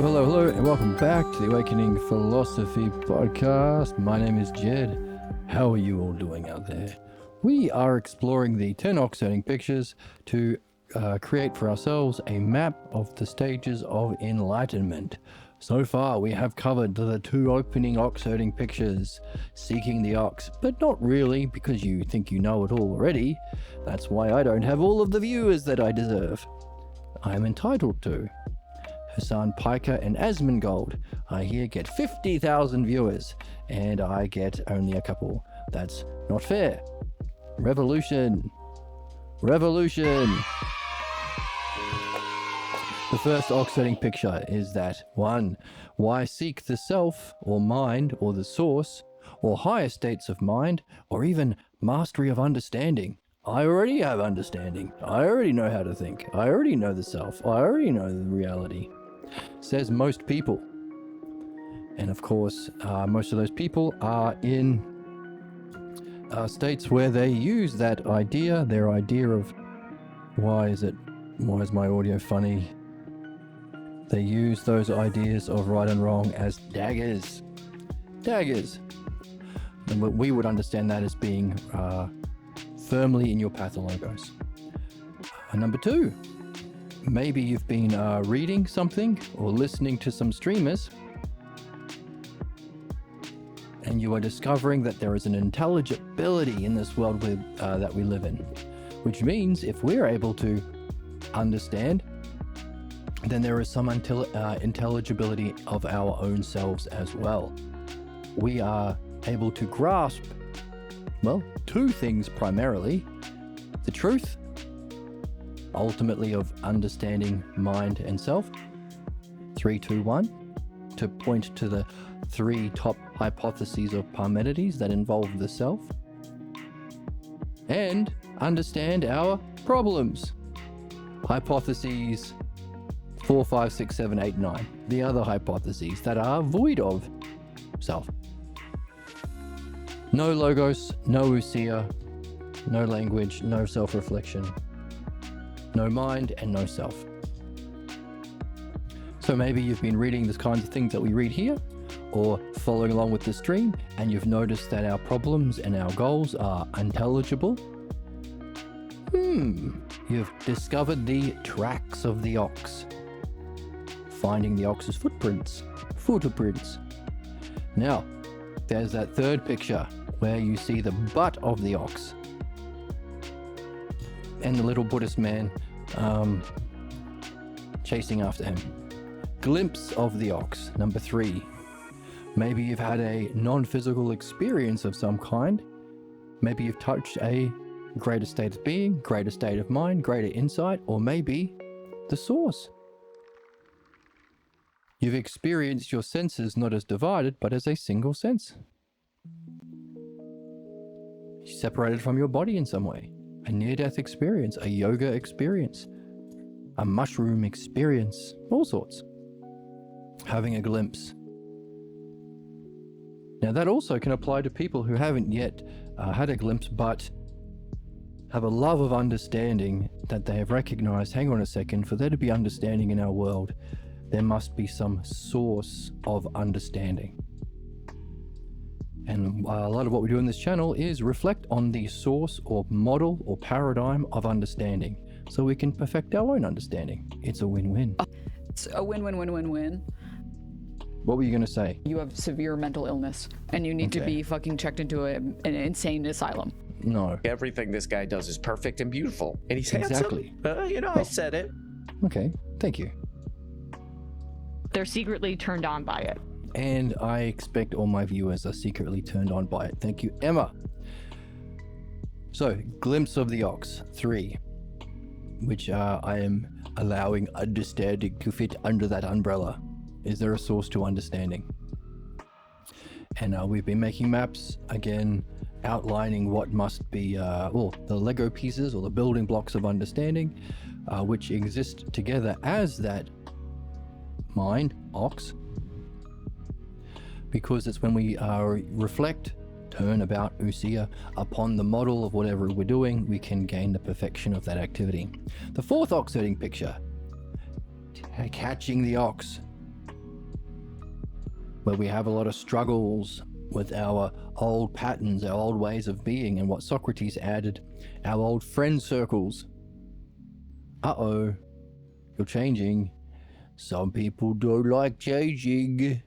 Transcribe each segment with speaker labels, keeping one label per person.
Speaker 1: Hello, and welcome back to the Awakening Philosophy Podcast. My name is Jed. How are you all doing out there? We are exploring the 10 oxiding pictures to create for ourselves a map of the stages of enlightenment. So far, we have covered the 2 opening oxiding pictures, seeking the ox, but not really, because you think you know it all already. That's why I don't have all of the viewers that I deserve. I am entitled to. Hassan Piker and Asmongold, I here get 50,000 viewers, and I get only a couple. That's not fair. Revolution. The first oxiding picture is that 1. Why seek the self, or mind, or the source, or higher states of mind, or even mastery of understanding? I already have understanding. I already know how to think. I already know the self. I already know the reality. Says most people. And of course, most of those people are in states where they use that idea, their idea of why is my audio funny? They use those ideas of right and wrong as daggers. And we would understand that as being firmly in your pathologos. Number 2. Maybe you've been reading something or listening to some streamers, and you are discovering that there is an intelligibility in this world that we live in, which means if we're able to understand, then there is some intelligibility of our own selves as well. We are able to grasp, 2 things primarily: the truth, ultimately, of understanding mind and self. 3, 2, 1, to point to the 3 top hypotheses of Parmenides that involve the self, and understand our problems. Hypotheses 4, 5, 6, 7, 8, 9. The other hypotheses that are void of self. No logos, no ousia, no language, no self-reflection. No mind and no self. So maybe you've been reading the kinds of things that we read here, or following along with the stream, and you've noticed that our problems and our goals are unintelligible. You've discovered the tracks of the ox. Finding the ox's footprints. Now, there's that 3rd picture where you see the butt of the ox and the little Buddhist man chasing after him. Glimpse of the ox. Number 3. Maybe you've had a non-physical experience of some kind. Maybe you've touched a greater state of being, greater state of mind, greater insight, or maybe the source. You've experienced your senses not as divided, but as a single sense. You're separated from your body in some way. A near-death experience, a yoga experience, a mushroom experience, all sorts. Having a glimpse. Now that also can apply to people who haven't yet had a glimpse, but have a love of understanding that they have recognized, hang on a second, for there to be understanding in our world, there must be some source of understanding. And a lot of what we do in this channel is reflect on the source or model or paradigm of understanding so we can perfect our own understanding. It's a win-win.
Speaker 2: It's a win-win-win-win-win.
Speaker 1: What were you going to say?
Speaker 2: You have severe mental illness and you need to be fucking checked into an insane asylum.
Speaker 1: No.
Speaker 3: Everything this guy does is perfect and beautiful. And he's
Speaker 1: Exactly.
Speaker 3: handsome. I said it.
Speaker 1: Okay, thank you.
Speaker 4: They're secretly turned on by it.
Speaker 1: And I expect all my viewers are secretly turned on by it. Thank you, Emma. So, glimpse of the ox, 3, which I am allowing understanding to fit under that umbrella. Is there a source to understanding? And we've been making maps, again, outlining what must be the Lego pieces or the building blocks of understanding, which exist together as that mind, ox, because it's when we reflect, turn about, ousia, upon the model of whatever we're doing, we can gain the perfection of that activity. The 4th ox setting picture, catching the ox. where we have a lot of struggles with our old patterns, our old ways of being, and what Socrates added, our old friend circles. Uh-oh, you're changing. Some people don't like changing.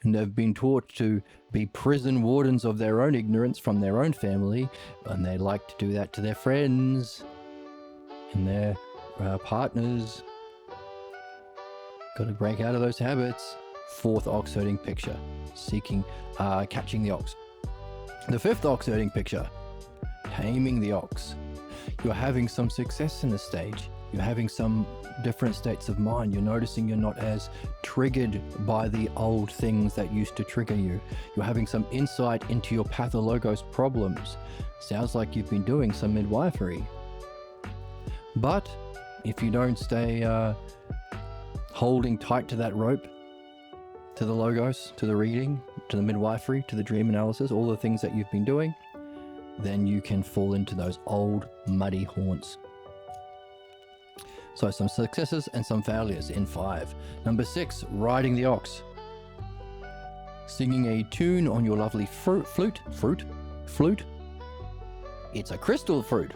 Speaker 1: And they've been taught to be prison wardens of their own ignorance from their own family, and they like to do that to their friends and their partners. Got to break out of those habits. Fourth ox-herding picture, catching the ox. The fifth ox-herding picture, taming the ox. You're having some success in this stage. You're having some different states of mind. You're noticing you're not as triggered by the old things that used to trigger you. You're having some insight into your pathologos problems. Sounds like you've been doing some midwifery. But if you don't stay holding tight to that rope, to the logos, to the reading, to the midwifery, to the dream analysis, all the things that you've been doing, then you can fall into those old muddy haunts. So some successes and some failures in 5. Number 6, riding the ox. Singing a tune on your lovely flute. It's a crystal fruit.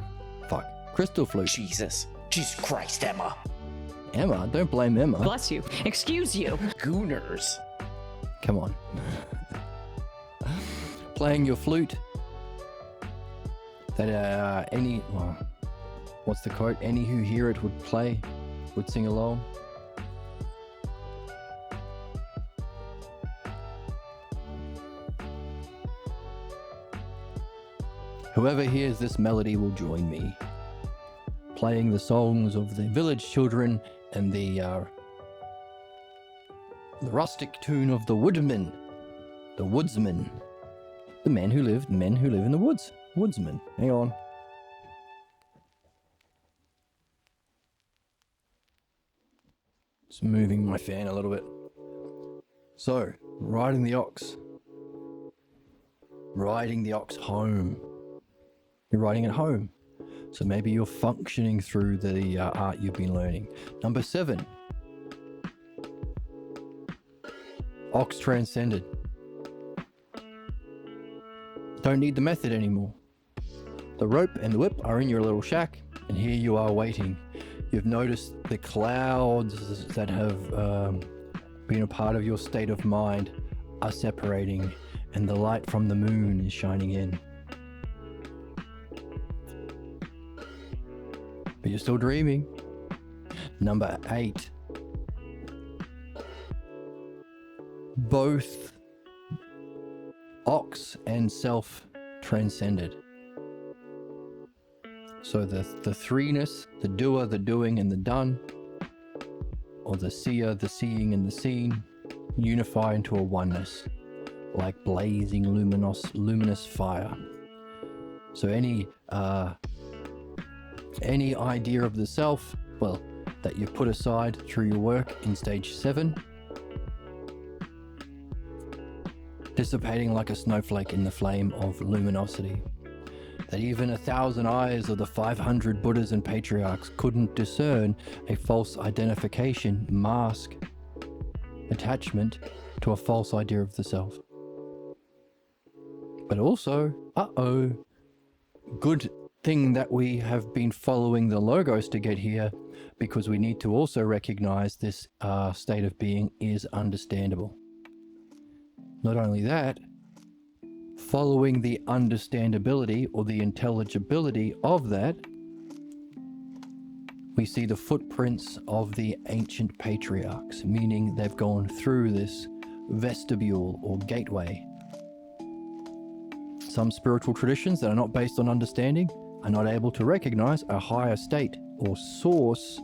Speaker 1: Crystal flute.
Speaker 3: Jesus Christ, Emma.
Speaker 1: Emma, don't blame Emma.
Speaker 4: Bless you. Excuse you.
Speaker 3: Gooners.
Speaker 1: Come on. Playing your flute. That what's the quote? Any who hear it would sing along. Whoever hears this melody will join me. Playing the songs of the village children and the rustic tune of the woodsman, the men who live in the woods. Woodsman. Hang on. Just moving my fan a little bit. So, riding the ox home. You're riding it home. So maybe you're functioning through the art you've been learning. Number 7. Ox transcended. Don't need the method anymore. The rope and the whip are in your little shack, and here you are waiting. You've noticed the clouds that have been a part of your state of mind are separating, and the light from the moon is shining in. But you're still dreaming. Number 8. Both ox and self transcended. So the threeness, the doer, the doing, and the done, or the seer, the seeing, and the seen, unify into a oneness, like blazing luminous fire. So any idea of the self, well, that you put aside through your work in stage 7, dissipating like a snowflake in the flame of luminosity, that even 1,000 eyes of the 500 Buddhas and patriarchs couldn't discern a false identification, mask, attachment to a false idea of the self. But also, good thing that we have been following the logos to get here, because we need to also recognize this state of being is understandable. Not only that, following the understandability or the intelligibility of that, we see the footprints of the ancient patriarchs, meaning they've gone through this vestibule or gateway. Some spiritual traditions that are not based on understanding are not able to recognize a higher state or source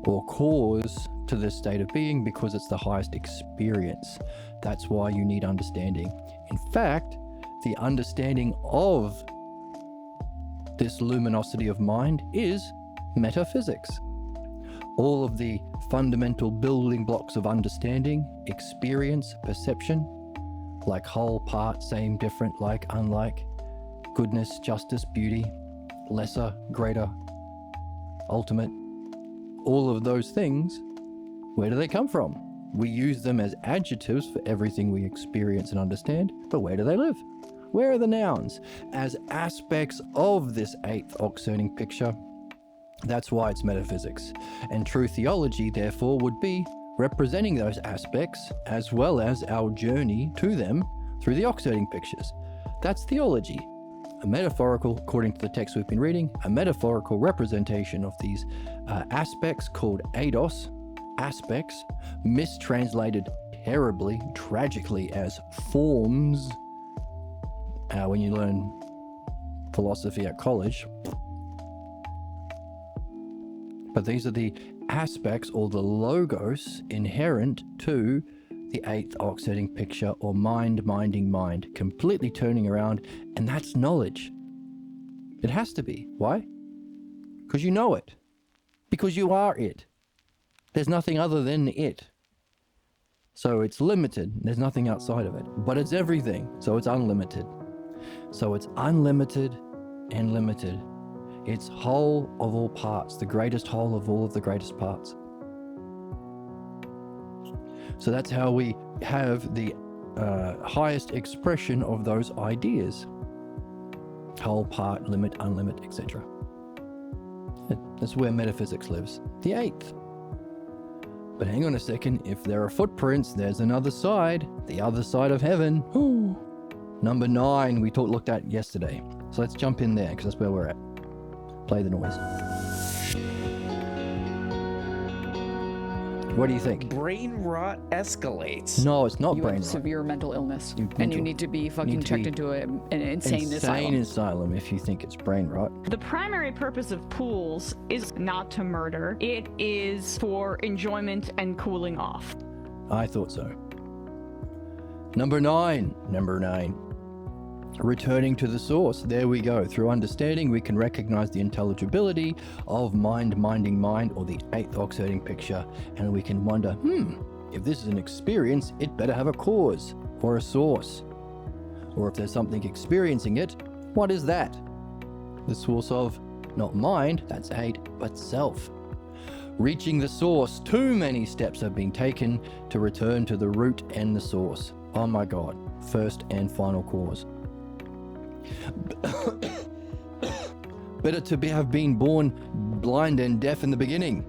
Speaker 1: or cause to this state of being, because it's the highest experience. That's why you need understanding. In fact, the understanding of this luminosity of mind is metaphysics. All of the fundamental building blocks of understanding, experience, perception, like whole, part, same, different, like, unlike, goodness, justice, beauty, lesser, greater, ultimate, all of those things Where do they come from? We use them as adjectives for everything we experience and understand, but where do they live? Where are the nouns? As aspects of this eighth oxygening picture. That's why it's metaphysics. And true theology, therefore, would be representing those aspects as well as our journey to them through the oxygening pictures. That's theology. A metaphorical, according to the text we've been reading, a metaphorical representation of these aspects called eidos, aspects, mistranslated terribly, tragically as forms. When you learn philosophy at college. But these are the aspects or the logos inherent to the eighth oxygening picture, or mind-minding mind, completely turning around, and that's knowledge. It has to be. Why? Because you know it. Because you are it. There's nothing other than it. So it's limited. There's nothing outside of it. But it's everything. So it's unlimited. So it's unlimited and limited. It's whole of all parts, the greatest whole of all of the greatest parts. So that's how we have the highest expression of those ideas. Whole, part, limit, unlimit, etc. That's where metaphysics lives. The eighth. But hang on a second, if there are footprints, there's another side, the other side of heaven. Number 9 we looked at yesterday. So let's jump in there, because that's where we're at. Play the noise. What do you think?
Speaker 3: Brain rot escalates.
Speaker 1: No, it's not
Speaker 2: You
Speaker 1: brain
Speaker 2: have
Speaker 1: rot.
Speaker 2: severe mental illness, and you need to be fucking checked into an insane asylum.
Speaker 1: If you think it's brain rot.
Speaker 4: The primary purpose of pools is not to murder. It is for enjoyment and cooling off.
Speaker 1: I thought so. Number 9. Returning to the source. There we go. Through understanding, we can recognize the intelligibility of mind-minding mind, or the eighth oxygening picture, and we can wonder, if this is an experience, it better have a cause or a source. Or if there's something experiencing it, what is that? The source of not mind, that's 8, but self. Reaching the source, too many steps have been taken to return to the root and the source. Oh my God, first and final cause. Better to have been born blind and deaf in the beginning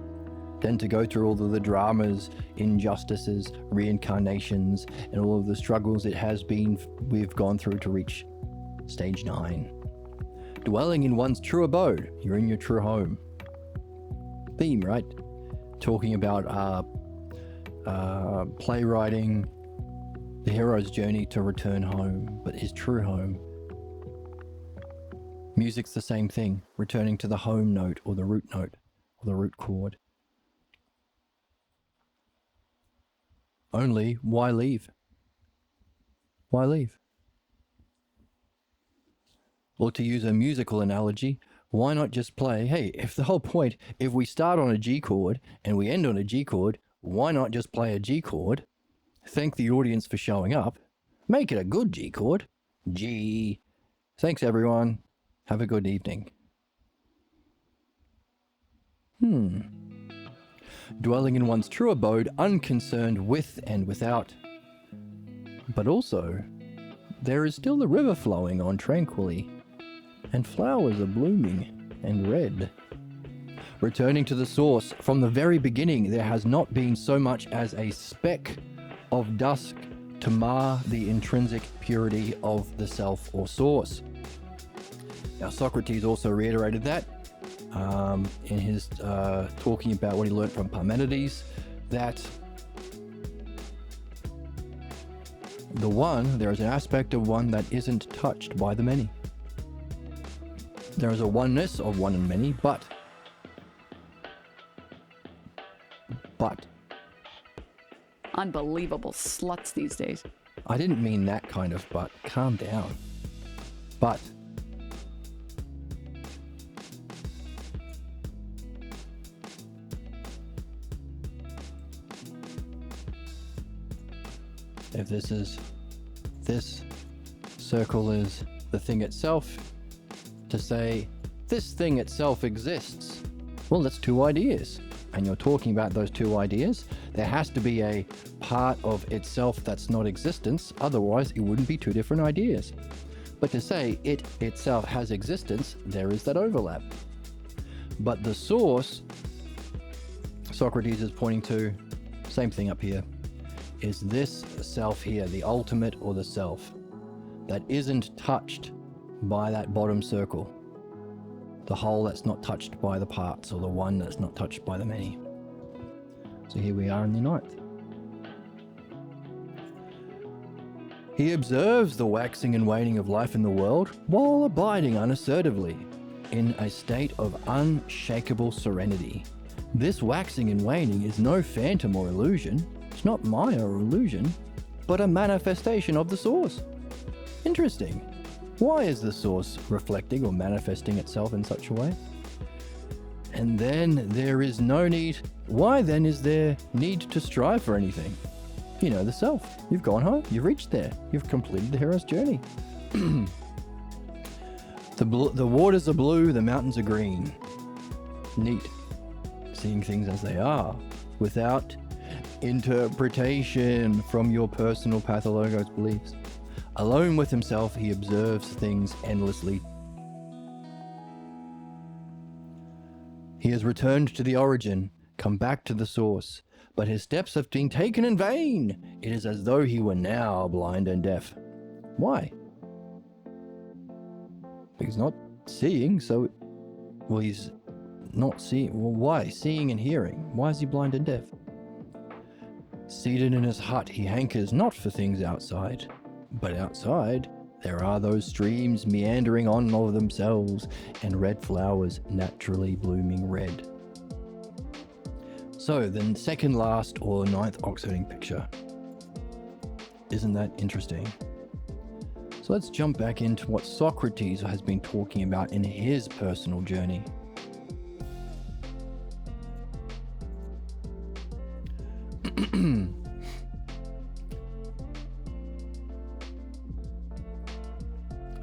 Speaker 1: than to go through all of the dramas, injustices, reincarnations, and all of the struggles we've gone through to reach stage 9. Dwelling in one's true abode. You're in your true home. Theme, right? Talking about playwriting, the hero's journey to return home, but his true home. Music's the same thing, returning to the home note or the root note or the root chord. Only, why leave? Why leave? Or to use a musical analogy, why not just play, hey, if we start on a G chord and we end on a G chord, why not just play a G chord, thank the audience for showing up, make it a good G chord, G. Thanks everyone. Have a good evening. Dwelling in one's true abode, unconcerned with and without. But also, there is still the river flowing on tranquilly, and flowers are blooming and red. Returning to the source, from the very beginning, there has not been so much as a speck of dust to mar the intrinsic purity of the self or source. Now, Socrates also reiterated that in his talking about what he learned from Parmenides, that there is an aspect of one that isn't touched by the many. There is a oneness of one and many, but
Speaker 2: Unbelievable sluts these days.
Speaker 1: I didn't mean that kind of but. Calm down. But if this circle is the thing itself, to say this thing itself exists, well, that's two ideas. and you're talking about those two ideas, there has to be a part of itself that's not existence, otherwise it wouldn't be two different ideas. But to say it itself has existence, there is that overlap. But the source, Socrates is pointing to, same thing up here, is this self here, the ultimate or the self, that isn't touched by that bottom circle. The whole that's not touched by the parts, or the one that's not touched by the many. So here we are in the 9th. He observes the waxing and waning of life in the world while abiding unassertively in a state of unshakable serenity. This waxing and waning is no phantom or illusion. It's not Maya or illusion, but a manifestation of the source. Interesting. Why is the source reflecting or manifesting itself in such a way? And then there is no need. Why then is there need to strive for anything? You know the self. You've gone home. You've reached there. You've completed the hero's journey. The waters are blue. The mountains are green. Neat. Seeing things as they are without interpretation from your personal pathologos beliefs. Alone with himself, he observes things endlessly. He has returned to the origin, come back to the source, but his steps have been taken in vain. It is as though he were now blind and deaf. Why? He's not seeing, so... Well, he's not seeing. Well, why? Seeing and hearing. Why is he blind and deaf? Seated in his hut, he hankers not for things outside. But outside, there are those streams meandering on of themselves, and red flowers naturally blooming red. So, the second last or 9th oxiding picture. Isn't that interesting? So let's jump back into what Socrates has been talking about in his personal journey.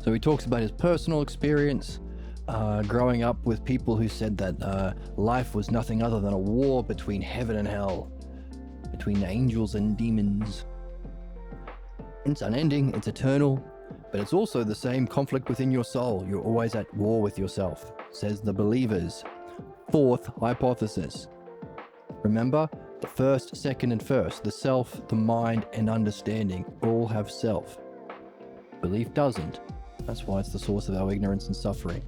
Speaker 1: So he talks about his personal experience, growing up with people who said that life was nothing other than a war between heaven and hell, between angels and demons. It's unending, it's eternal, but it's also the same conflict within your soul. You're always at war with yourself, says the believers. 4th hypothesis. Remember, the first, second, and first, the self, the mind, and understanding all have self. Belief doesn't. That's why it's the source of our ignorance and suffering.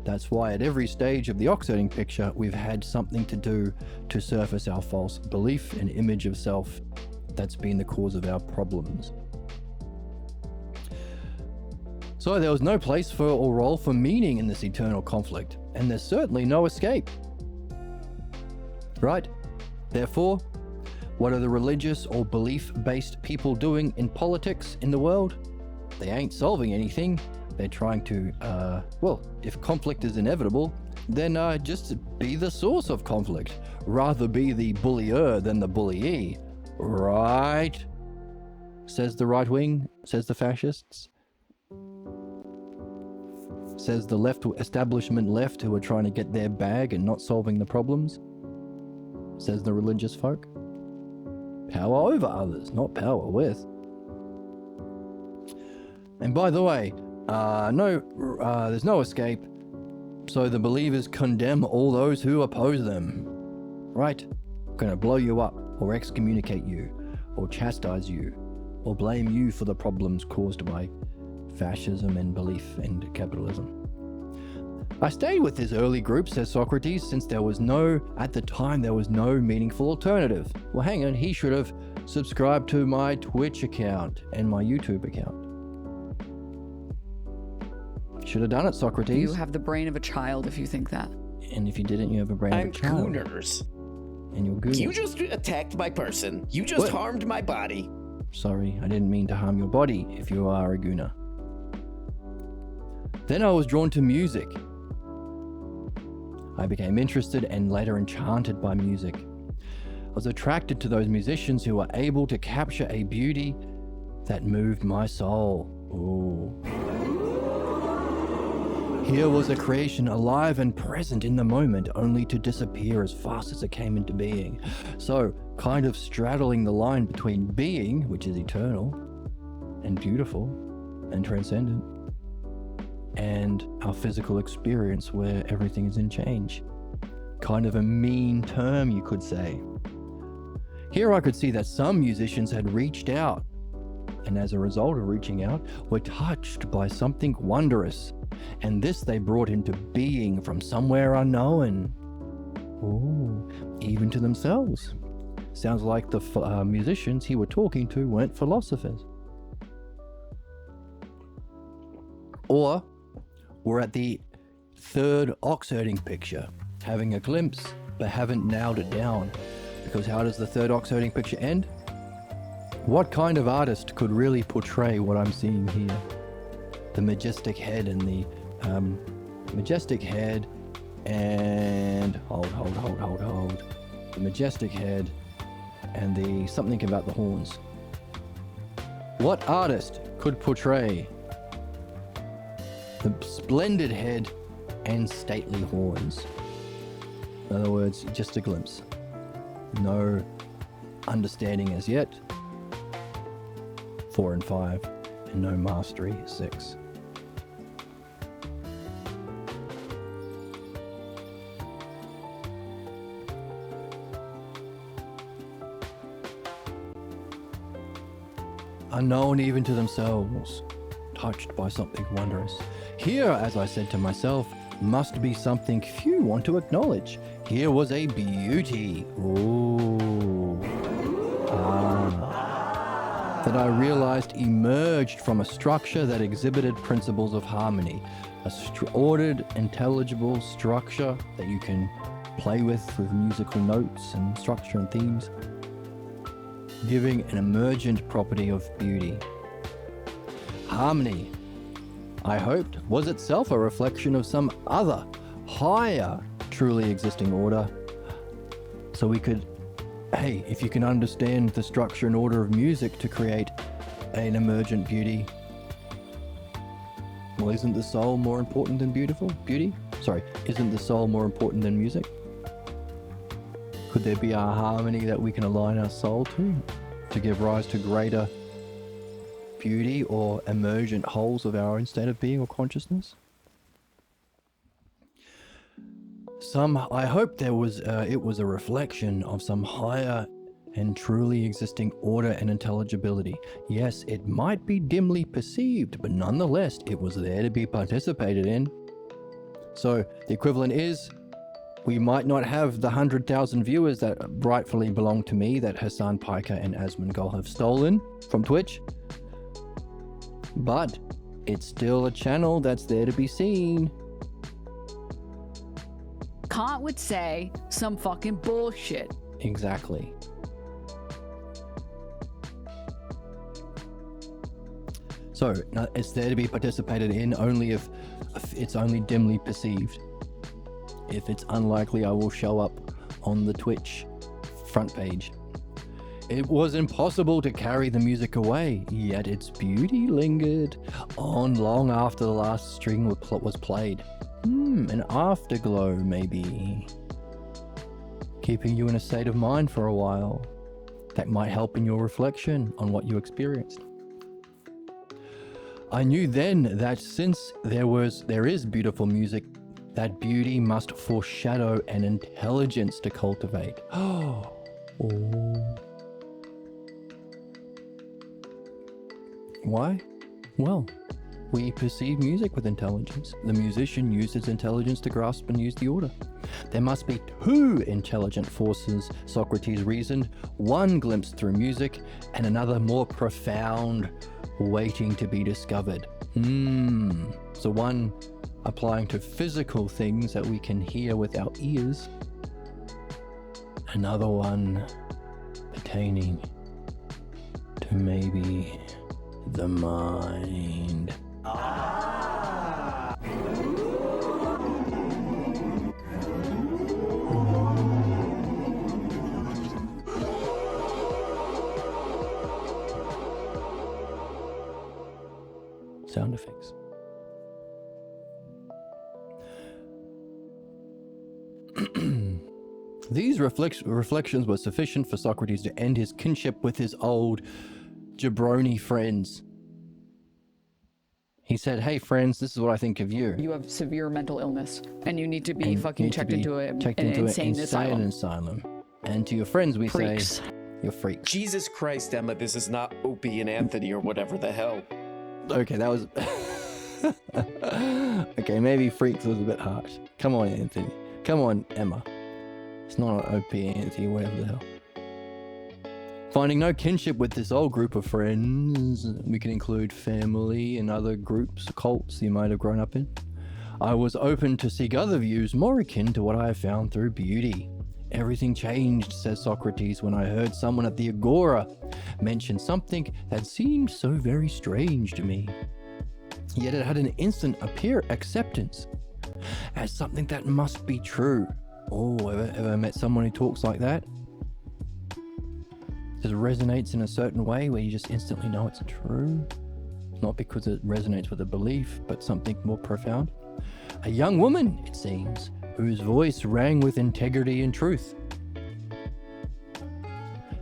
Speaker 1: That's why at every stage of the oxiding picture, we've had something to do to surface our false belief and image of self. That's been the cause of our problems. So there was no place for or role for meaning in this eternal conflict, and there's certainly no escape. Right? Therefore, what are the religious or belief-based people doing in politics in the world? They ain't solving anything. They're trying to, well, if conflict is inevitable, then just be the source of conflict. Rather be the bullier than the bullyee. Right? Says the right wing, says the fascists. Says the left establishment left who are trying to get their bag and not solving the problems. Says the religious folk. Power over others, not power with. And by the way, there's no escape, so the believers condemn all those who oppose them. Right? Gonna blow you up, or excommunicate you, or chastise you, or blame you for the problems caused by fascism and belief in capitalism. I stayed with this early group, says Socrates, since at the time there was no meaningful alternative. Well, hang on, he should have subscribed to my Twitch account and my YouTube account. Should have done it, Socrates.
Speaker 2: You have the brain of a child if you think that.
Speaker 1: And if you didn't, you have a brain of a child.
Speaker 3: Gooners.
Speaker 1: And you're gooners.
Speaker 3: You just attacked my person. You just harmed my body.
Speaker 1: Sorry, I didn't mean to harm your body if you are a gooner. Then I was drawn to music. I became interested and later enchanted by music. I was attracted to those musicians who were able to capture a beauty that moved my soul. Ooh. Here was a creation alive and present in the moment, only to disappear as fast as it came into being. So, kind of straddling the line between being, which is eternal and beautiful and transcendent, and our physical experience where everything is in change. Kind of a mean term, you could say. Here I could see that some musicians had reached out, and as a result of reaching out, were touched by something wondrous, and this they brought into being from somewhere unknown. Ooh, even to themselves. Sounds like the musicians he were talking to weren't philosophers. Or we're at the third oxherding picture, having a glimpse, but haven't nailed it down. Because how does the third oxherding picture end? What kind of artist could really portray what I'm seeing here? The majestic head and the majestic head and hold. The majestic head and the something about the horns. What artist could portray the splendid head and stately horns? In other words, just a glimpse. No understanding as yet. 4 and 5, and no mastery, 6. Unknown even to themselves, touched by something wondrous. Here, as I said to myself, must be something few want to acknowledge. Here was a beauty. Ooh. That I realized emerged from a structure that exhibited principles of harmony. Ordered, intelligible structure that you can play with musical notes and structure and themes, giving an emergent property of beauty. Harmony, I hoped, was itself a reflection of some other, higher, truly existing order. So we could, hey, if you can understand the structure and order of music to create an emergent beauty, well, isn't the soul more important than isn't the soul more important than music? Could there be a harmony that we can align our soul to give rise to greater beauty or emergent wholes of our own state of being or consciousness? I hope it was a reflection of some higher and truly existing order and intelligibility. Yes, it might be dimly perceived, but nonetheless, it was there to be participated in. So the equivalent is, we might not have the 100,000 viewers that rightfully belong to me that Hassan Piker and Asmongold have stolen from Twitch, but it's still a channel that's there to be seen.
Speaker 2: Kant would say some fucking bullshit.
Speaker 1: Exactly. So it's there to be participated in only if it's only dimly perceived. If it's unlikely, I will show up on the Twitch front page. It was impossible to carry the music away, yet its beauty lingered on long after the last string was played. An afterglow, maybe. Keeping you in a state of mind for a while. That might help in your reflection on what you experienced. I knew then that since there is beautiful music, that beauty must foreshadow an intelligence to cultivate. Oh. Why? Well, we perceive music with intelligence. The musician uses intelligence to grasp and use the order. There must be two intelligent forces, Socrates reasoned, one glimpsed through music and another more profound, waiting to be discovered. So one applying to physical things that we can hear with our ears, another one pertaining to maybe the mind. Sound effects. These reflections were sufficient for Socrates to end his kinship with his old jabroni friends. He said, "Hey friends, this is what I think of you.
Speaker 2: You have severe mental illness, and you need to be fucking checked into an
Speaker 1: insane
Speaker 2: asylum.
Speaker 1: asylum. And to your friends, we
Speaker 2: Freaks.
Speaker 1: say, you're freaks."
Speaker 3: Jesus Christ, Emma, this is not Opie and Anthony or whatever the hell.
Speaker 1: Okay, that was... Okay, maybe freaks was a bit harsh. Come on, Anthony. Come on, Emma. It's not an OP, Anthony, whatever the hell. Finding no kinship with this old group of friends, we can include family and other groups, cults you might have grown up in, I was open to seek other views more akin to what I have found through beauty. Everything changed, says Socrates, when I heard someone at the Agora mention something that seemed so very strange to me. Yet it had an instant acceptance as something that must be true. Oh, ever met someone who talks like that? Just resonates in a certain way where you just instantly know it's true? Not because it resonates with a belief, but something more profound. A young woman, it seems, whose voice rang with integrity and truth.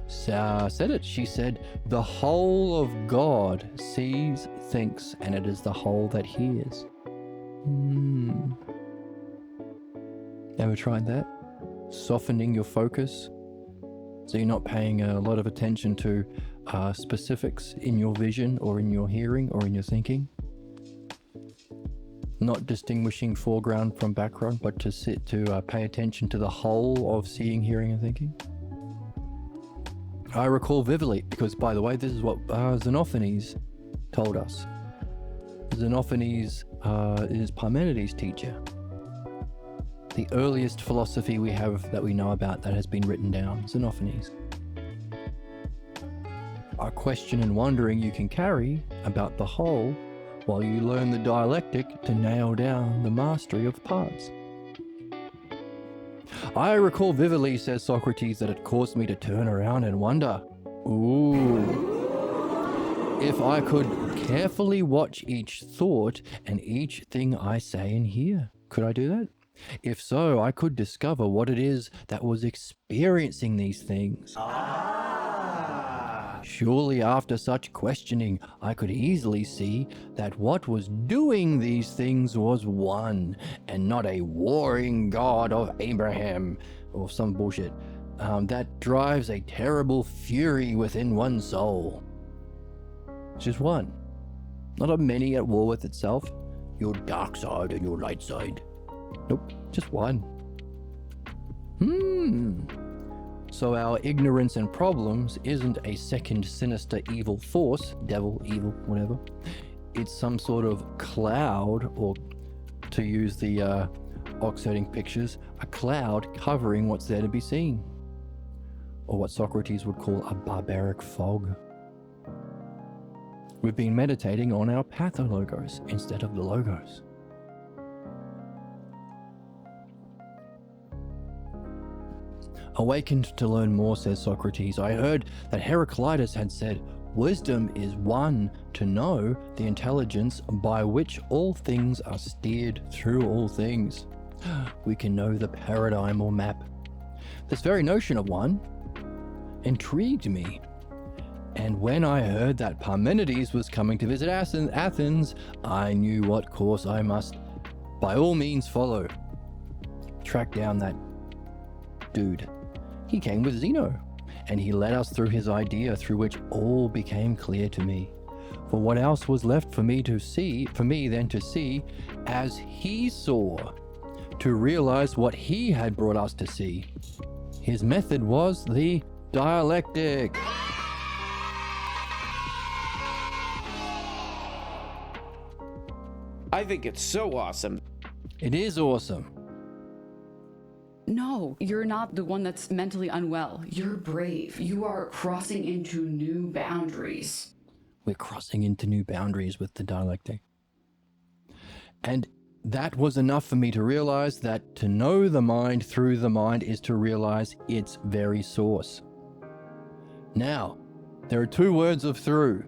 Speaker 1: Said it. She said, "The whole of God sees, thinks, and it is the whole that hears." Ever tried that? Softening your focus so you're not paying a lot of attention to specifics in your vision or in your hearing or in your thinking. Not distinguishing foreground from background, but to pay attention to the whole of seeing, hearing, and thinking. I recall vividly, because by the way, this is what Xenophanes told us. Xenophanes is Parmenides' teacher. The earliest philosophy we have that we know about that has been written down, Xenophanes. A question and wondering you can carry about the whole while you learn the dialectic to nail down the mastery of parts. I recall vividly, says Socrates, that it caused me to turn around and wonder, if I could carefully watch each thought and each thing I say and hear. Could I do that? If so, I could discover what it is that was experiencing these things. Surely after such questioning, I could easily see that what was doing these things was one, and not a warring God of Abraham, or some bullshit, that drives a terrible fury within one's soul. Just one. Not a many at war with itself, your dark side and your light side. Nope, just one. So our ignorance and problems isn't a second sinister evil force, devil, evil, whatever. It's some sort of cloud, or to use the oxiding pictures, a cloud covering what's there to be seen. Or what Socrates would call a barbaric fog. We've been meditating on our pathologos instead of the logos. Awakened to learn more, says Socrates, I heard that Heraclitus had said, wisdom is one to know the intelligence by which all things are steered through all things. We can know the paradigm or map. This very notion of one intrigued me. And when I heard that Parmenides was coming to visit Athens, I knew what course I must by all means follow. Track down that dude. He came with Zeno, and he led us through his idea, through which all became clear to me. For what else was left for me to see, than to see as he saw, to realize what he had brought us to see. His method was the dialectic.
Speaker 3: I think it's so awesome.
Speaker 1: It is awesome.
Speaker 2: No, you're not the one that's mentally unwell. You're brave. You are crossing into new boundaries.
Speaker 1: We're crossing into new boundaries with the dialectic. And that was enough for me to realize that to know the mind through the mind is to realize its very source. Now, there are two words of through.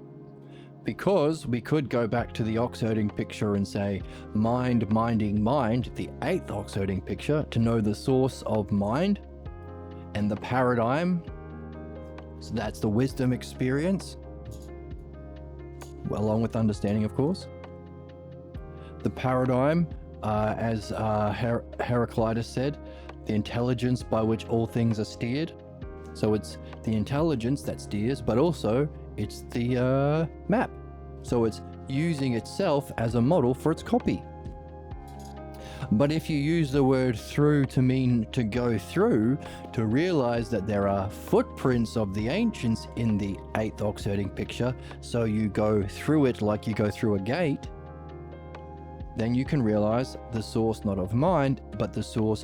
Speaker 1: Because we could go back to the oxherding picture and say, mind minding mind, the eighth oxherding picture, to know the source of mind. And the paradigm, so that's the wisdom experience, along with understanding, of course. The paradigm, as Heraclitus said, the intelligence by which all things are steered. So it's the intelligence that steers, but also it's the map. So it's using itself as a model for its copy. But if you use the word through to mean to go through, to realize that there are footprints of the ancients in the 8th ox-herding picture, so you go through it like you go through a gate, then you can realize the source not of mind, but the source,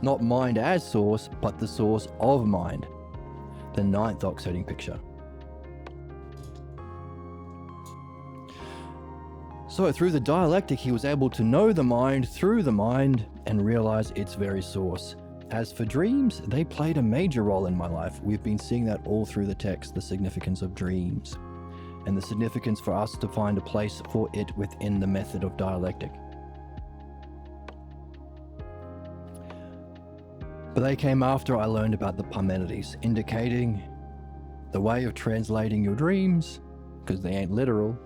Speaker 1: not mind as source, but the source of mind, the 9th ox-herding picture. So through the dialectic, he was able to know the mind through the mind and realize its very source. As for dreams, they played a major role in my life. We've been seeing that all through the text, the significance of dreams, and the significance for us to find a place for it within the method of dialectic. But they came after I learned about the Parmenides, indicating the way of translating your dreams, because they ain't literal.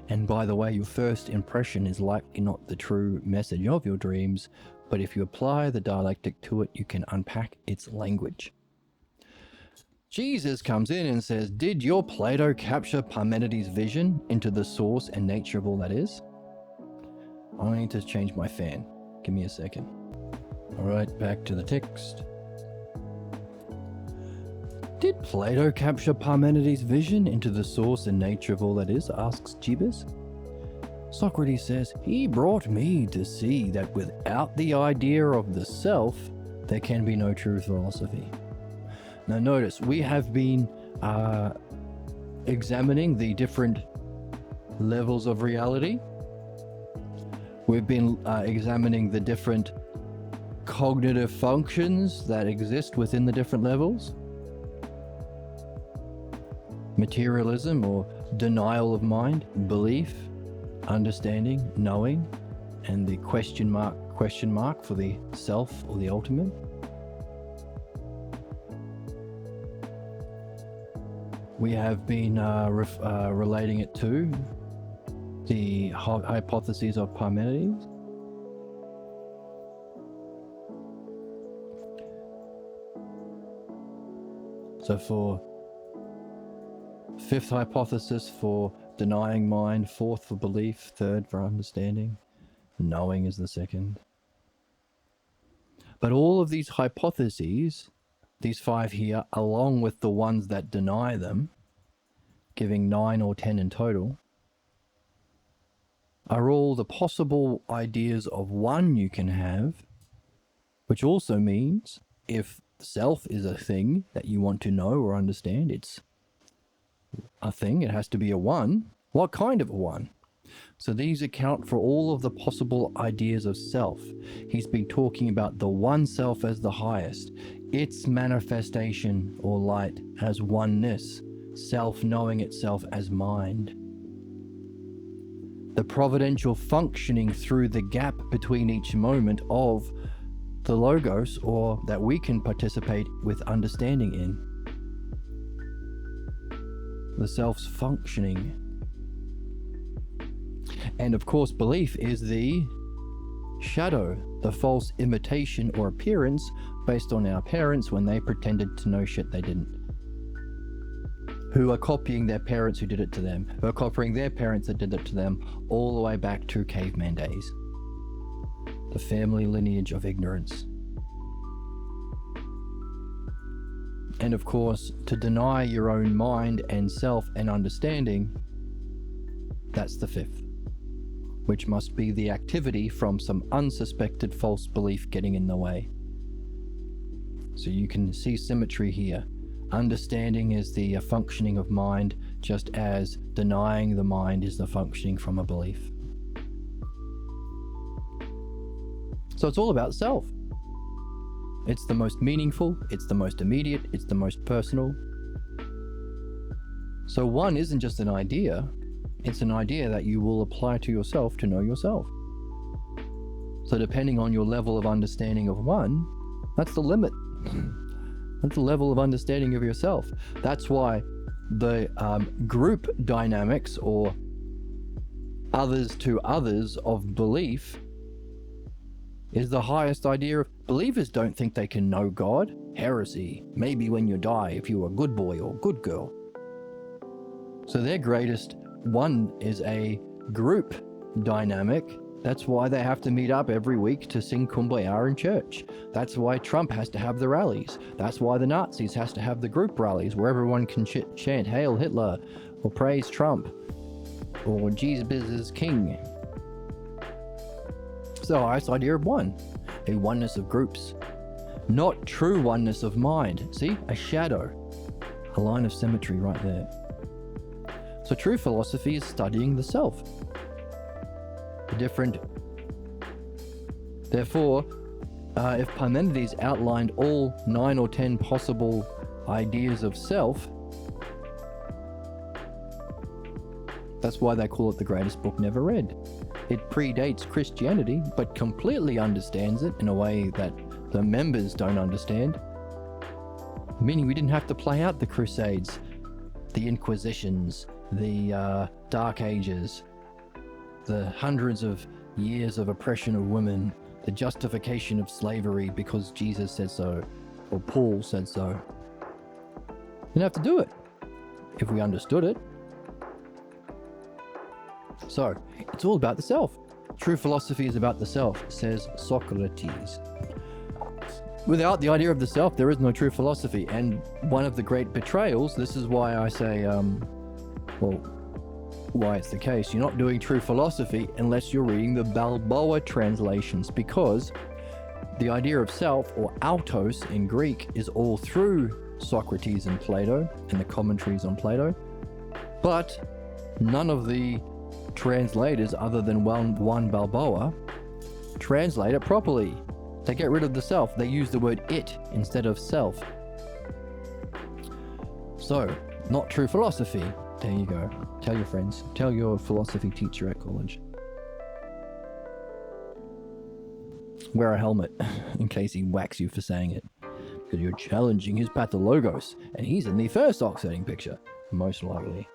Speaker 1: And by the way, your first impression is likely not the true message of your dreams, but if you apply the dialectic to it, you can unpack its language. Jesus comes in and says, did your Plato capture Parmenides' vision into the source and nature of all that is? I need to change my fan. Give me a second. All right, back to the text. Did Plato capture Parmenides' vision into the source and nature of all that is? Asks Jebus. Socrates says, he brought me to see that without the idea of the self, there can be no true philosophy. Now notice, we have been examining the different levels of reality. We've been examining the different cognitive functions that exist within the different levels. Materialism or denial of mind, belief, understanding, knowing, and the question mark for the self or the ultimate. We have been relating it to the hypotheses of Parmenides. So for 5th hypothesis for denying mind, 4th for belief, 3rd for understanding, knowing is the 2nd. But all of these hypotheses, these 5 here, along with the ones that deny them, giving 9 or 10 in total, are all the possible ideas of one you can have, which also means if self is a thing that you want to know or understand, it's a thing, it has to be a one. What kind of a one? So these account for all of the possible ideas of self. He's been talking about the one self as the highest, its manifestation or light as oneness, self knowing itself as mind. The providential functioning through the gap between each moment of the logos, or that we can participate with understanding in. The self's functioning. And of course, belief is the shadow, the false imitation or appearance based on our parents when they pretended to know shit they didn't. Who are copying their parents who did it to them, who are copying their parents that did it to them, all the way back to caveman days. The family lineage of ignorance. And of course, to deny your own mind and self and understanding, that's the 5th, which must be the activity from some unsuspected false belief getting in the way. So you can see symmetry here. Understanding is the functioning of mind, just as denying the mind is the functioning from a belief. So it's all about self. It's the most meaningful, it's the most immediate, it's the most personal. So one isn't just an idea, it's an idea that you will apply to yourself to know yourself. So depending on your level of understanding of one, that's the limit. That's the level of understanding of yourself. That's why the group dynamics, or others to others of belief, is the highest idea of believers. Don't think they can know God. Heresy. Maybe when you die, if you're a good boy or good girl. So their greatest one is a group dynamic. That's why they have to meet up every week to sing Kumbaya in church. That's why Trump has to have the rallies. That's why the Nazis has to have the group rallies where everyone can chant Hail Hitler or praise Trump or Jesus is King. It's the highest idea of one, a oneness of groups, not true oneness of mind. See, a shadow, a line of symmetry right there. So true philosophy is studying the self. Therefore, if Parmenides outlined all 9 or 10 possible ideas of self, that's why they call it the greatest book never read. It predates Christianity, but completely understands it in a way that the members don't understand. Meaning we didn't have to play out the Crusades, the Inquisitions, the Dark Ages, the hundreds of years of oppression of women, the justification of slavery because Jesus said so, or Paul said so. Didn't have to do it if we understood it. So, it's all about the self. True philosophy is about the self, says Socrates. Without the idea of the self, there is no true philosophy. And one of the great betrayals, this is why I say, why it's the case, you're not doing true philosophy unless you're reading the Balboa translations, because the idea of self, or autos in Greek, is all through Socrates and Plato and the commentaries on Plato. But none of the translators, other than one Balboa, translate it properly. They get rid of the self. They use the word it instead of self. So, not true philosophy. There you go. Tell your friends. Tell your philosophy teacher at college. Wear a helmet in case he whacks you for saying it. Because you're challenging his pathologos, and he's in the first oxiding picture, most likely.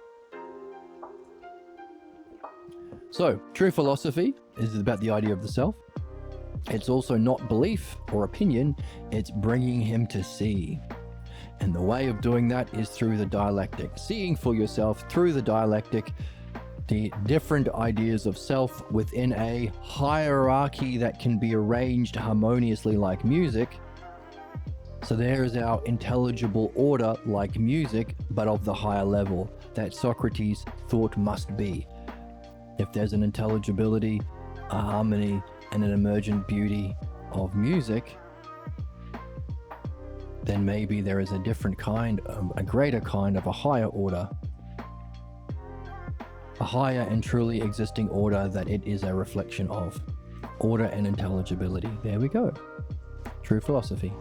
Speaker 1: So, true philosophy is about the idea of the self. It's also not belief or opinion, it's bringing him to see. And the way of doing that is through the dialectic. Seeing for yourself through the dialectic the different ideas of self within a hierarchy that can be arranged harmoniously like music. So there is our intelligible order like music, but of the higher level that Socrates thought must be. If there's an intelligibility, a harmony, and an emergent beauty of music, then maybe there is a different kind, a greater kind of a higher order. A higher and truly existing order that it is a reflection of. Order and intelligibility. There we go. True philosophy.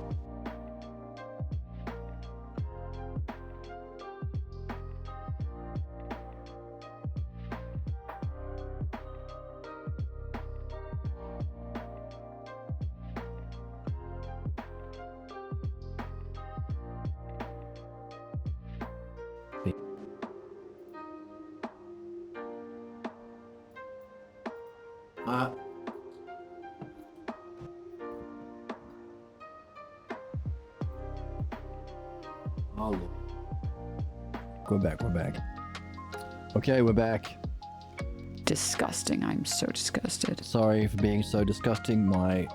Speaker 1: We're back. Okay, we're back.
Speaker 2: Disgusting. I'm so disgusted.
Speaker 1: Sorry for being so disgusting. My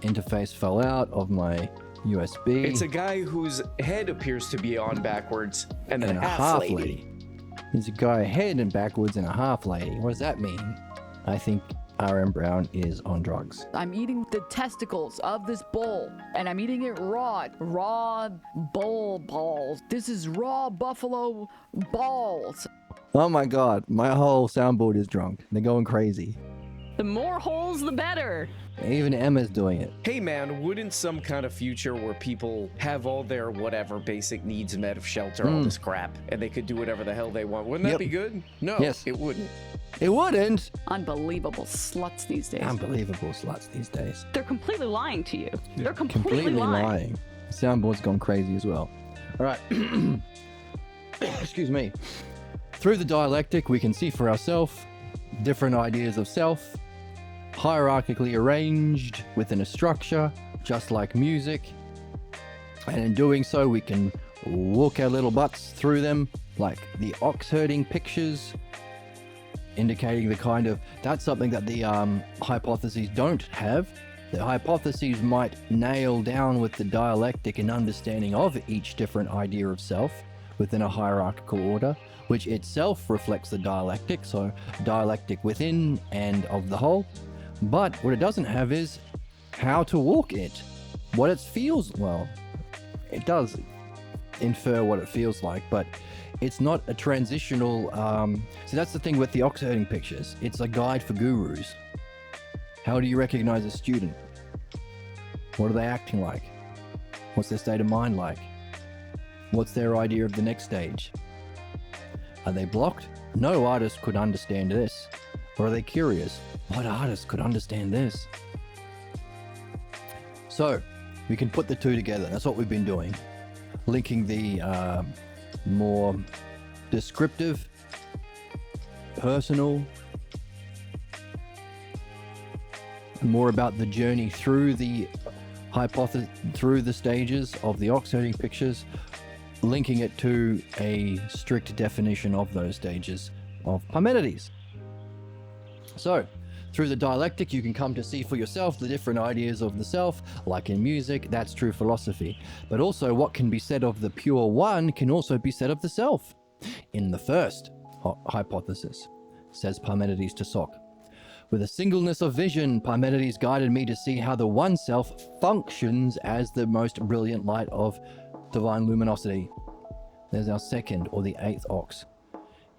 Speaker 1: interface fell out of my USB.
Speaker 3: It's a guy whose head appears to be on backwards and then
Speaker 1: a half lady. He's a guy ahead and backwards and a half lady. What does that mean? I think R.M. Brown is on drugs.
Speaker 2: I'm eating the testicles of this bull, and I'm eating it raw. Raw bull balls. This is raw buffalo balls.
Speaker 1: Oh my god, my whole soundboard is drunk. They're going crazy.
Speaker 4: The more holes, the better.
Speaker 1: Even Emma's doing it.
Speaker 3: Hey man, wouldn't some kind of future where people have all their whatever basic needs met of shelter, all this crap, and they could do whatever the hell they want, wouldn't that be good? No,
Speaker 1: yes.
Speaker 3: It wouldn't.
Speaker 1: It wouldn't.
Speaker 2: Unbelievable sluts these days.
Speaker 1: Unbelievable sluts these days.
Speaker 4: They're completely lying to you. They're completely lying.
Speaker 1: Soundboard's gone crazy as well. All right. Excuse me. Through the dialectic, we can see for ourselves different ideas of self, hierarchically arranged within a structure, just like music. And in doing so, we can walk our little butts through them, like the ox herding pictures, indicating the kind of, that's something that the hypotheses don't have. The hypotheses might nail down with the dialectic and understanding of each different idea of self within a hierarchical order, which itself reflects the dialectic, so dialectic within and of the whole. But what it doesn't have is how to walk it, what it feels. Well, it does infer what it feels like, but it's not a transitional. So that's the thing with the ox herding pictures. It's a guide for gurus. How do you recognize a student? What are they acting like? What's their state of mind like? What's their idea of the next stage? Are they blocked? No artist could understand this. Or are they curious? What artist could understand this? So we can put the two together. That's what we've been doing. Linking the more descriptive, personal, more about the journey through the through the stages of the ox herding pictures, linking it to a strict definition of those stages of Parmenides. So, through the dialectic, you can come to see for yourself the different ideas of the self, like in music, that's true philosophy. But also, what can be said of the pure one can also be said of the self. In the first hypothesis, says Parmenides to Soc, with a singleness of vision, Parmenides guided me to see how the one self functions as the most brilliant light of divine luminosity. There's our second or the eighth ox.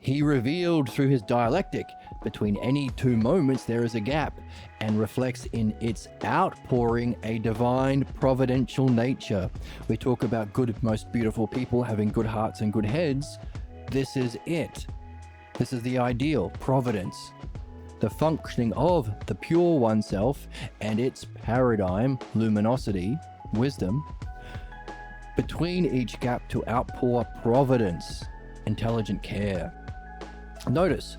Speaker 1: He revealed through his dialectic between any two moments there is a gap, and reflects in its outpouring a divine providential nature. We talk about good, most beautiful people having good hearts and good heads. This is it. This is the ideal, providence. The functioning of the pure oneself and its paradigm, luminosity, wisdom, between each gap to outpour providence, intelligent care. Notice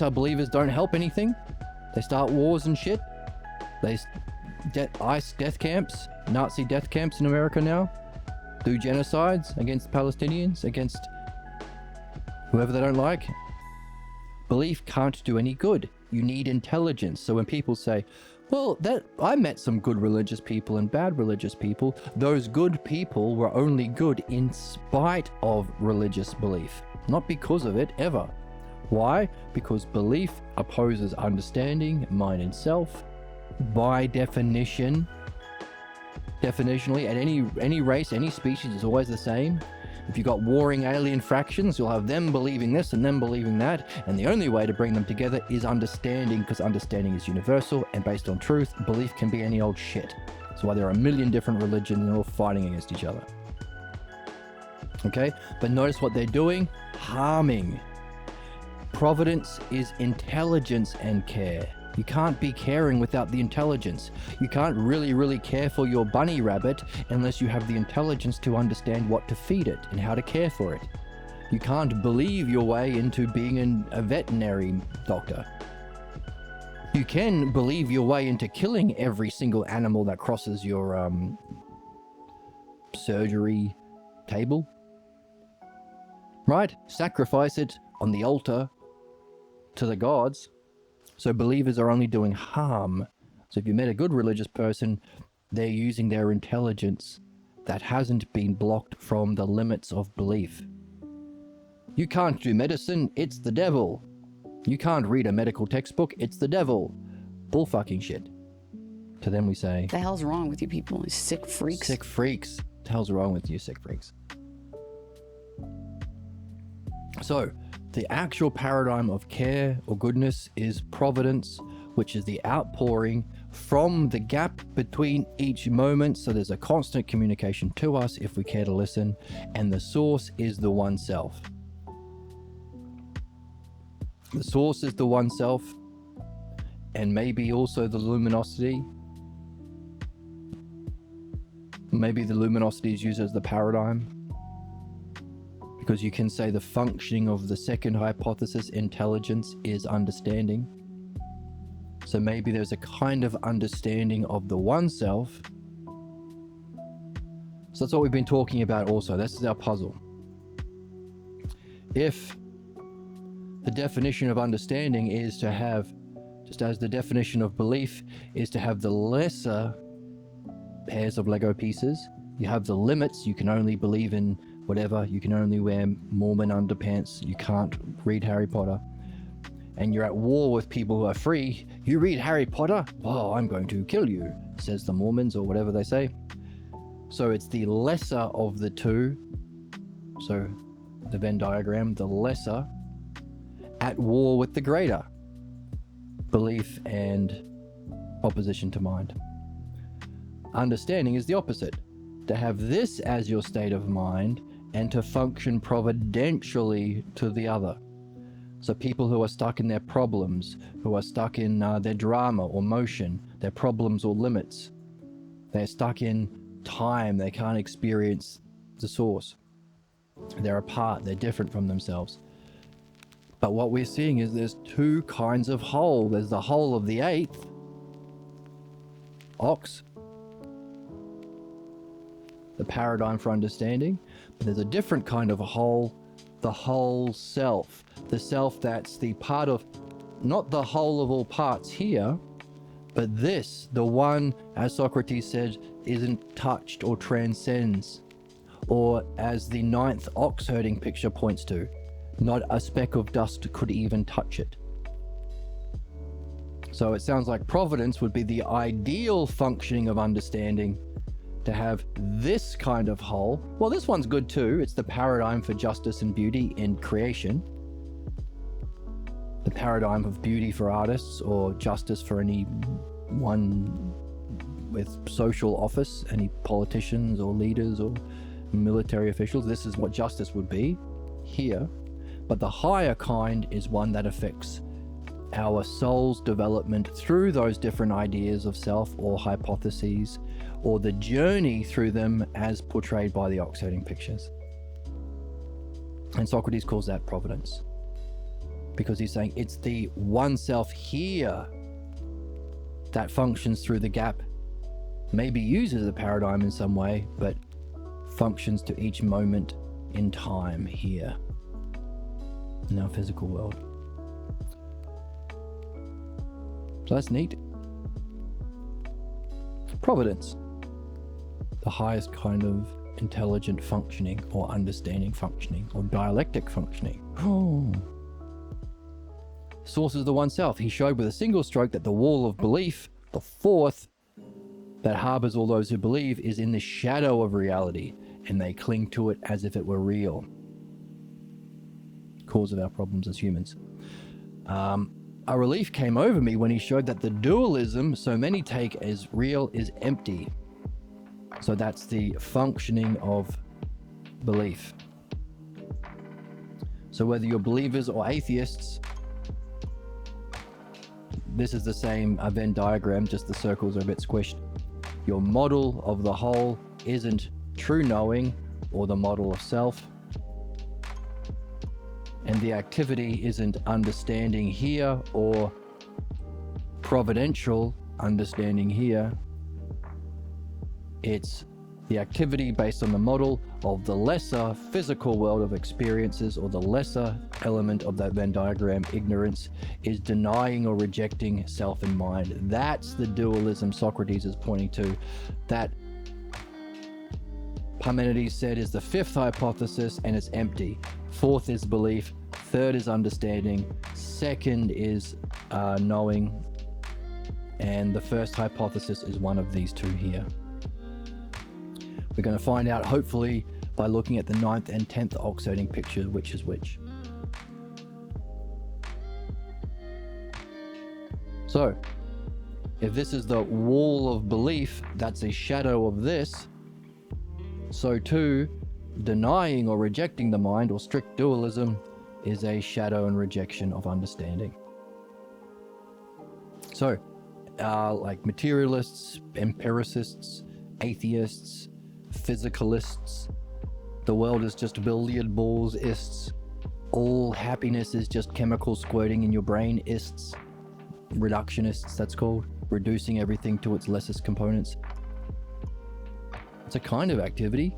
Speaker 1: how believers don't help anything? They start wars and shit. They ice death camps, Nazi death camps in America now. Do genocides against Palestinians, against whoever they don't like. Belief can't do any good. You need intelligence. So when people say, well, I met some good religious people and bad religious people, those good people were only good in spite of religious belief, not because of it, ever. Why? Because belief opposes understanding, mind and self. By definitionally, at any race, any species, is always the same. If you've got warring alien factions, you'll have them believing this and them believing that, and the only way to bring them together is understanding, because understanding is universal and based on truth. Belief can be any old shit. That's why there are a million different religions and they're all fighting against each other. Okay? But notice what they're doing? Harming. Providence is intelligence and care. You can't be caring without the intelligence. You can't really care for your bunny rabbit unless you have the intelligence to understand what to feed it and how to care for it. You can't believe your way into being a veterinary doctor. You can believe your way into killing every single animal that crosses your surgery table. Right? Sacrifice it on the altar to the gods. So believers are only doing harm. So if you met a good religious person, they're using their intelligence that hasn't been blocked from the limits of belief. You can't do medicine, it's the devil. You can't read a medical textbook, it's the devil. Bull fucking shit. To them we say,
Speaker 2: The hell's wrong with you people? You sick freaks.
Speaker 1: sick freaks. What the hell's wrong with you, sick freaks? So, the actual paradigm of care or goodness is providence, which is the outpouring from the gap between each moment. So there's a constant communication to us if we care to listen, and the source is the one self. The source is the one self, and maybe also the luminosity. Maybe the luminosity is used as the paradigm, because you can say the functioning of the second hypothesis, intelligence, is understanding. So maybe there's a kind of understanding of the one self. So that's what we've been talking about also. This is our puzzle. If the definition of understanding is to have, just as the definition of belief is to have the lesser pairs of Lego pieces, you have the limits. You can only believe in whatever. You can only wear Mormon underpants. You can't read Harry Potter. And you're at war with people who are free. You read Harry Potter? Oh, I'm going to kill you, says the Mormons, or whatever they say. So it's the lesser of the two. So the Venn diagram, the lesser at war with the greater. Belief and opposition to mind. Understanding is the opposite. To have this as your state of mind and to function providentially to the other. So people who are stuck in their problems, who are stuck in their drama or motion, their problems or limits. They're stuck in time. They can't experience the source. They're apart. They're different from themselves. But what we're seeing is there's two kinds of whole. There's the whole of the eighth, ox, the paradigm for understanding. But there's a different kind of a whole, the whole self. The self that's the part of, not the whole of all parts here, but this, the one, as Socrates said, isn't touched or transcends. Or as the ninth ox herding picture points to, not a speck of dust could even touch it. So it sounds like providence would be the ideal functioning of understanding, to have this kind of whole. Well, this one's good too. It's the paradigm for justice and beauty in creation. The paradigm of beauty for artists, or justice for anyone with social office, any politicians or leaders or military officials. This is what justice would be here. But the higher kind is one that affects our soul's development through those different ideas of self or hypotheses, or the journey through them as portrayed by the ox herding pictures. And Socrates calls that providence, because he's saying it's the one self here that functions through the gap, maybe uses a paradigm in some way, but functions to each moment in time here in our physical world. So that's neat. Providence, the highest kind of intelligent functioning, or understanding functioning, or dialectic functioning. Oh. Source is the one self. He showed with a single stroke that the wall of belief, the fourth, that harbors all those who believe, is in the shadow of reality, and they cling to it as if it were real. Cause of our problems as humans. A relief came over me when he showed that the dualism so many take as real is empty. So that's the functioning of belief. So whether you're believers or atheists, this is the same Venn diagram, just the circles are a bit squished. Your model of the whole isn't true knowing or the model of self. And the activity isn't understanding here or providential understanding here. It's the activity based on the model of the lesser physical world of experiences, or the lesser element of that Venn diagram, ignorance, is denying or rejecting self and mind. That's the dualism Socrates is pointing to. That Parmenides said is the fifth hypothesis, and it's empty. Fourth is belief. Third is understanding. Second is knowing. And the first hypothesis is one of these two here. We're going to find out, hopefully, by looking at the 9th and 10th ox herding picture, which is which. So, if this is the wall of belief, that's a shadow of this. So too, denying or rejecting the mind, or strict dualism, is a shadow and rejection of understanding. So, like materialists, empiricists, atheists, physicalists. The world is just billiard balls-ists. All happiness is just chemicals squirting in your brain-ists. Reductionists, that's called. Reducing everything to its lessest components. It's a kind of activity.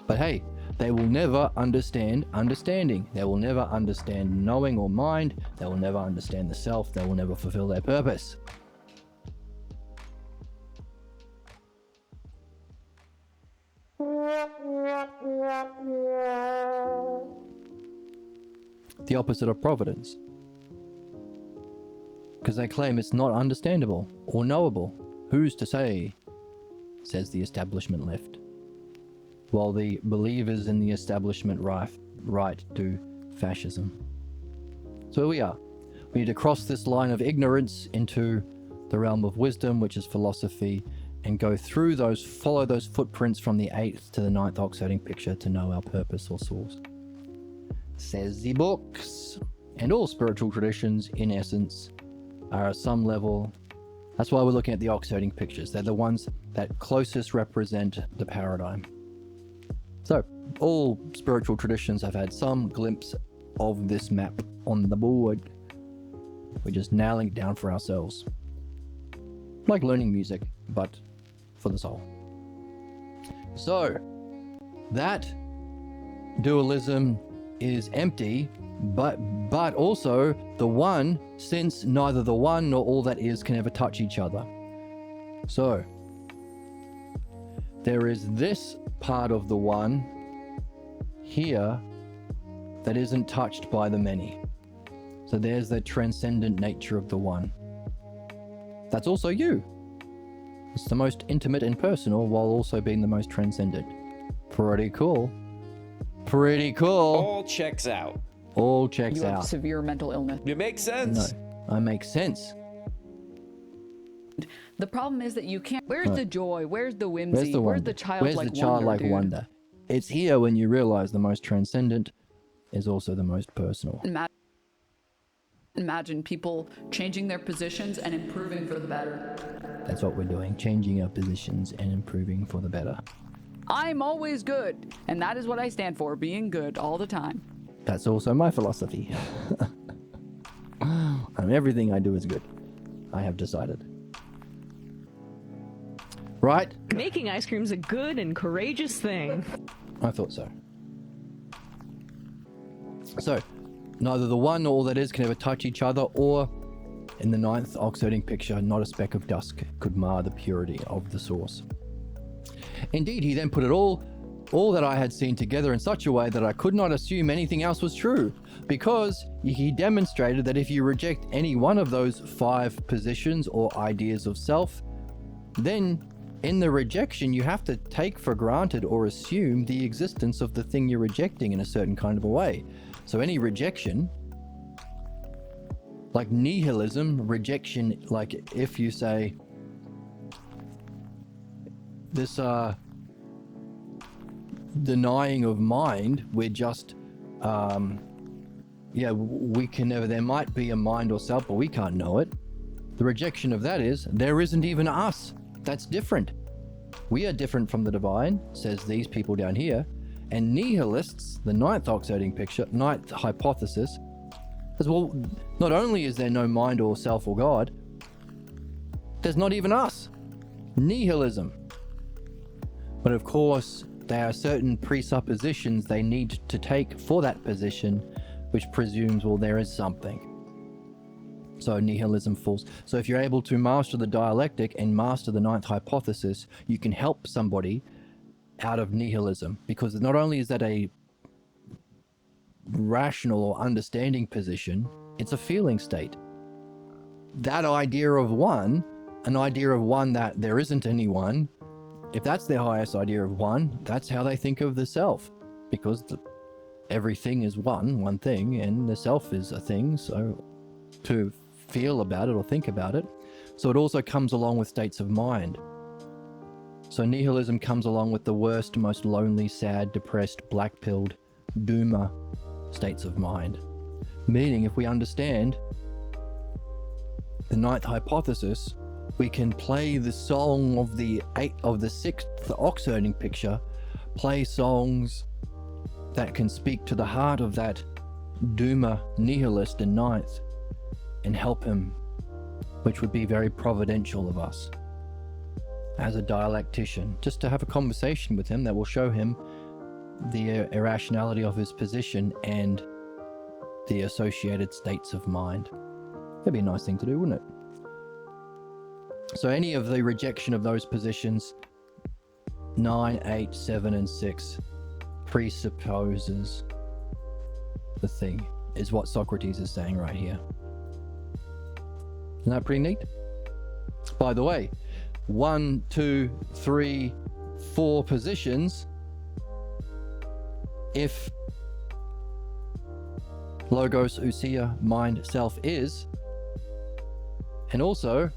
Speaker 1: But hey, they will never understand understanding. They will never understand knowing or mind. They will never understand the self. They will never fulfill their purpose. The opposite of providence. Because they claim it's not understandable or knowable. Who's to say? Says the establishment left. While the believers in the establishment right do fascism. So here we are. We need to cross this line of ignorance into the realm of wisdom, which is philosophy, and go through those, follow those footprints from the 8th to the 9th oxiding picture to know our purpose or source. Says the books. And all spiritual traditions, in essence, are at some level. That's why we're looking at the oxiding pictures. They're the ones that closest represent the paradigm. So, all spiritual traditions have had some glimpse of this map on the board. We're just nailing it down for ourselves. Like learning music, but for the soul. So, that dualism is empty, but also the one, since neither the one nor all that is can ever touch each other. So, there is this part of the one here that isn't touched by the many. So there's the transcendent nature of the one. That's also you. It's the most intimate and personal while also being the most transcendent. Pretty cool. Pretty cool.
Speaker 3: All checks out.
Speaker 1: All checks
Speaker 2: You have
Speaker 1: out.
Speaker 2: severe mental illness.
Speaker 3: It makes sense.
Speaker 1: No, I make sense.
Speaker 2: The problem is that you can't. Where's the joy? Where's the whimsy?
Speaker 1: Where's the
Speaker 2: Where's
Speaker 1: wonder?
Speaker 2: the childlike
Speaker 1: Where's the childlike
Speaker 2: dude?
Speaker 1: wonder? It's here when you realize the most transcendent is also the most personal.
Speaker 2: Imagine people changing their positions and improving for the better.
Speaker 1: That's what we're doing, changing our positions and improving for the better.
Speaker 2: I'm always good, and that is what I stand for, being good all the time.
Speaker 1: That's also my philosophy. Everything I do is good. I have decided. Right?
Speaker 4: Making ice cream's a good and courageous thing.
Speaker 1: I thought so. So, neither the one nor all that is can ever touch each other, or, in the 9th oxiding picture, not a speck of dust could mar the purity of the source. Indeed, he then put it all that I had seen together in such a way that I could not assume anything else was true, because he demonstrated that if you reject any one of those 5 positions or ideas of self, then in the rejection you have to take for granted or assume the existence of the thing you're rejecting in a certain kind of a way. So any rejection, like nihilism, rejection, like if you say this denying of mind, we're just we can never, there might be a mind or self, but we can't know it. The rejection of that is there isn't even us. That's different. We are different from the divine, says these people down here. And nihilists, the 9th oxiding picture, 9th hypothesis, as well, not only is there no mind or self or God, there's not even us. Nihilism. But of course, there are certain presuppositions they need to take for that position, which presumes, well, there is something. So nihilism falls. So if you're able to master the dialectic and master the 9th hypothesis, you can help somebody out of nihilism, because not only is that a rational or understanding position, it's a feeling state. That idea of one, an idea of one that there isn't anyone, if that's their highest idea of one, that's how they think of the self, because everything is one thing, and the self is a thing, so to feel about it or think about it. So it also comes along with states of mind. So nihilism comes along with the worst, most lonely, sad, depressed, black-pilled, doomer states of mind. Meaning, if we understand the 9th hypothesis, we can play the song of the sixth oxiding picture, play songs that can speak to the heart of that doomer nihilist in ninth and help him, which would be very providential of us as a dialectician, just to have a conversation with him that will show him the irrationality of his position and the associated states of mind. That'd be a nice thing to do, wouldn't it? So any of the rejection of those positions, 9, 8, 7, and 6, presupposes the thing, is what Socrates is saying right here. Isn't that pretty neat? By the way, 1, 2, 3, 4 positions, if logos, ousia, mind, self is, and also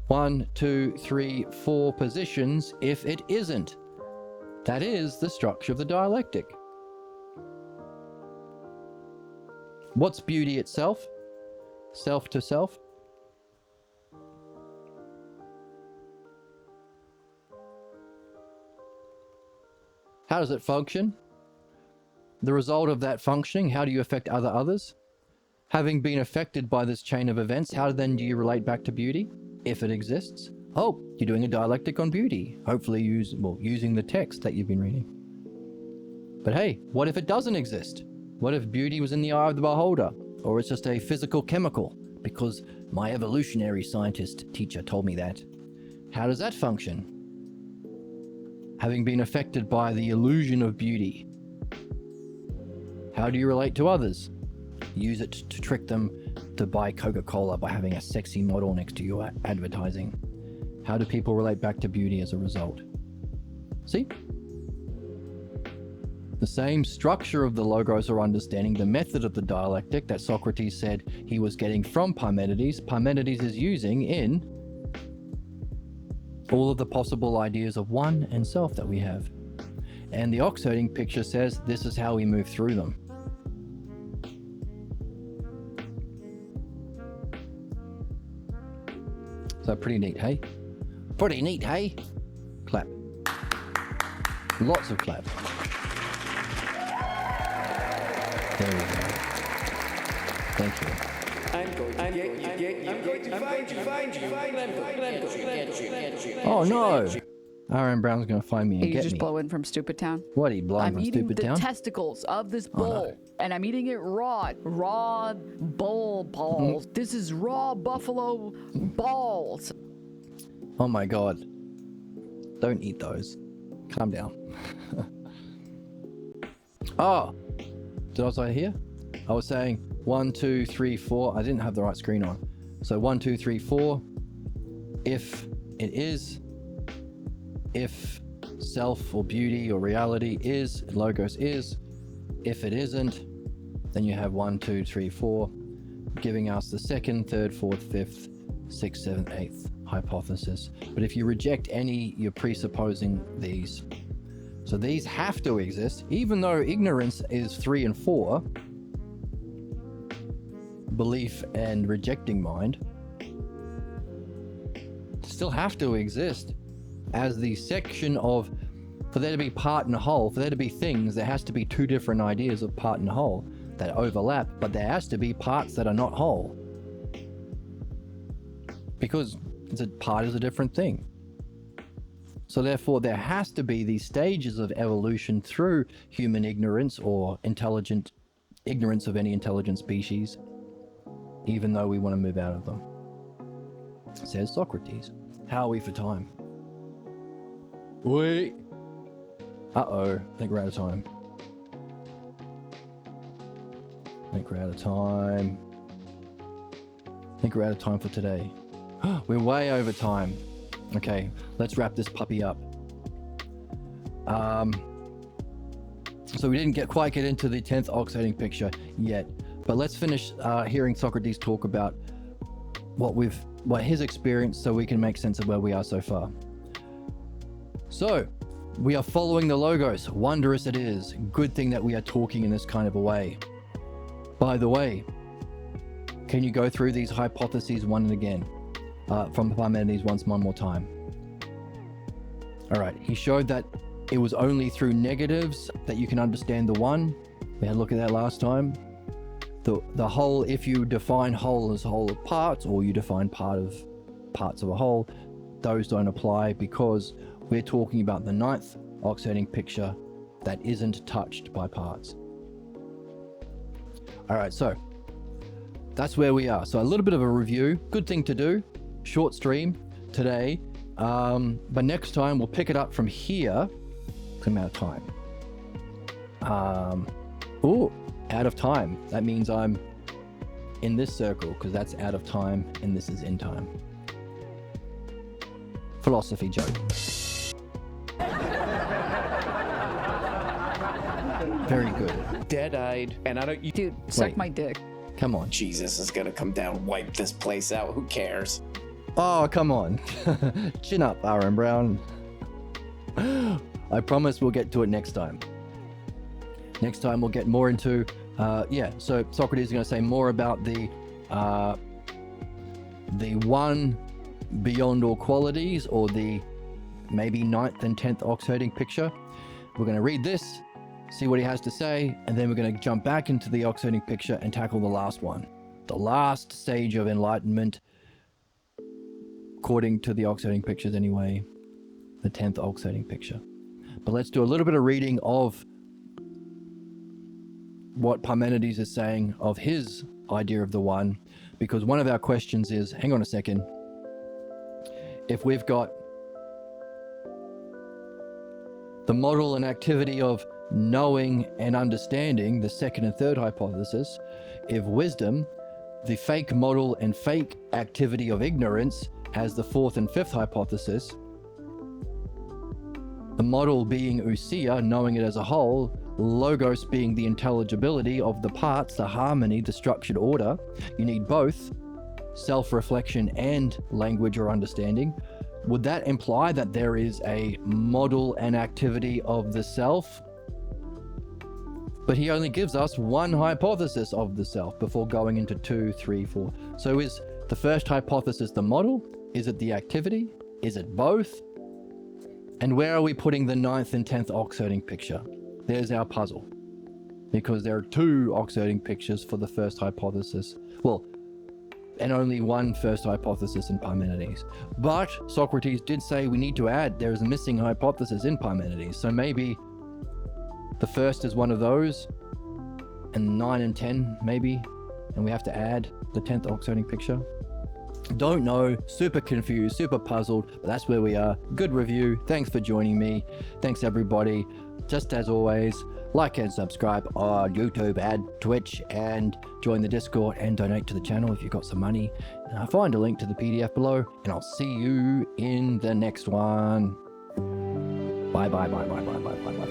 Speaker 1: 1, 2, 3, 4 positions if it isn't. That is the structure of the dialectic. What's beauty itself? Self to self? How does it function? The result of that functioning, how do you affect others? Having been affected by this chain of events, how then do you relate back to beauty, if it exists? Oh, you're doing a dialectic on beauty, hopefully using the text that you've been reading. But hey, what if it doesn't exist? What if beauty was in the eye of the beholder, or it's just a physical chemical, because my evolutionary scientist teacher told me that? How does that function? Having been affected by the illusion of beauty, how do you relate to others? Use it to trick them to buy Coca-Cola by having a sexy model next to your advertising. How do people relate back to beauty as a result? See? The same structure of the logos or understanding, the method of the dialectic that Socrates said he was getting from Parmenides, Parmenides is using in all of the possible ideas of one and self that we have. And the oxiding picture says this is how we move through them. So pretty neat, hey? Pretty neat, hey? Clap. Lots of clap. There we go. Thank you.
Speaker 3: I'm going to find you.
Speaker 1: Oh no! R.M. Brown's gonna find me and
Speaker 2: You
Speaker 1: get
Speaker 2: just
Speaker 1: me.
Speaker 2: blow in from Stupid Town?
Speaker 1: What, are you blowing
Speaker 2: I'm
Speaker 1: from
Speaker 2: eating
Speaker 1: Stupid
Speaker 2: the
Speaker 1: Town?
Speaker 2: testicles of this
Speaker 1: Oh, no.
Speaker 2: bull, and I'm eating it raw bull balls. This is raw buffalo balls.
Speaker 1: Oh my god. Don't eat those. Calm down. Oh! Did I say here? I was saying 1, 2, 3, 4. I didn't have the right screen on. So 1, 2, 3, 4. If it is, if self or beauty or reality is, logos is, if it isn't, then you have 1, 2, 3, 4, giving us the second, third, fourth, fifth, sixth, seventh, eighth hypothesis. But if you reject any, you're presupposing these. So these have to exist, even though ignorance is 3 and 4, belief and rejecting mind still have to exist as the section of, for there to be part and whole, for there to be things, there has to be two different ideas of part and whole that overlap, but there has to be parts that are not whole. Because part is a different thing. So therefore there has to be these stages of evolution through human ignorance or intelligent ignorance of any intelligent species, even though we want to move out of them. Says Socrates. How are we for time? Wait. Uh-oh. I think we're out of time. I think we're out of time for today. We're way over time. Okay, let's wrap this puppy up. So we didn't quite get into the 10th oxiding picture yet, but let's finish hearing Socrates talk about what his experience, so we can make sense of where we are so far. So we are following the logos. Wondrous it is. Good thing that we are talking in this kind of a way. By the way, can you go through these hypotheses one and again? from Parmenides one more time. All right, he showed that it was only through negatives that you can understand the one. We had a look at that last time. The whole, if you define whole as whole of parts, or you define parts of a whole, those don't apply because we're talking about the ninth oxidizing picture that isn't touched by parts. All right, so that's where we are. So a little bit of a review, good thing to do, short stream today, but next time we'll pick it up from here. I'm out of time. Out of time. That means I'm in this circle because that's out of time and this is in time. Philosophy joke. Very good.
Speaker 3: Dead-eyed, and I don't.
Speaker 2: Dude, suck
Speaker 1: Wait.
Speaker 2: my dick.
Speaker 1: Come on.
Speaker 3: Jesus is gonna come down, wipe this place out. Who cares?
Speaker 1: Oh, come on. Chin up, Aaron Brown. I promise we'll get to it next time. Next time we'll get more into, so Socrates is going to say more about the one beyond all qualities, or the maybe 9th and 10th oxidizing picture. We're going to read this, see what he has to say, and then we're going to jump back into the oxidizing picture and tackle the last one. The last stage of enlightenment, according to the oxidizing pictures anyway, the 10th oxidizing picture. But let's do a little bit of reading of what Parmenides is saying of his idea of the one, because one of our questions is, hang on a second, if we've got the model and activity of knowing and understanding, the second and third hypothesis, if wisdom, the fake model and fake activity of ignorance, has the fourth and fifth hypothesis, the model being ousia, knowing it as a whole, logos being the intelligibility of the parts, the harmony, the structured order. You need both self-reflection and language or understanding. Would that imply that there is a model and activity of the self? But he only gives us one hypothesis of the self before going into 2, 3, 4. So is the first hypothesis the model? Is it the activity? Is it both? And where are we putting the 9th and 10th oxidizing picture? There's our puzzle. Because there are 2 oxidizing pictures for the first hypothesis. Well, and only one first hypothesis in Parmenides. But Socrates did say we need to add there is a missing hypothesis in Parmenides. So maybe the first is one of those, and 9 and 10 maybe, and we have to add the 10th oxidizing picture. Don't know, super confused, super puzzled, but that's where we are. Good review. Thanks for joining me. Thanks everybody. Just as always, like and subscribe on YouTube and Twitch, and join the Discord and donate to the channel if you've got some money. Find a link to the PDF below, and I'll see you in the next one. Bye bye bye bye bye bye bye.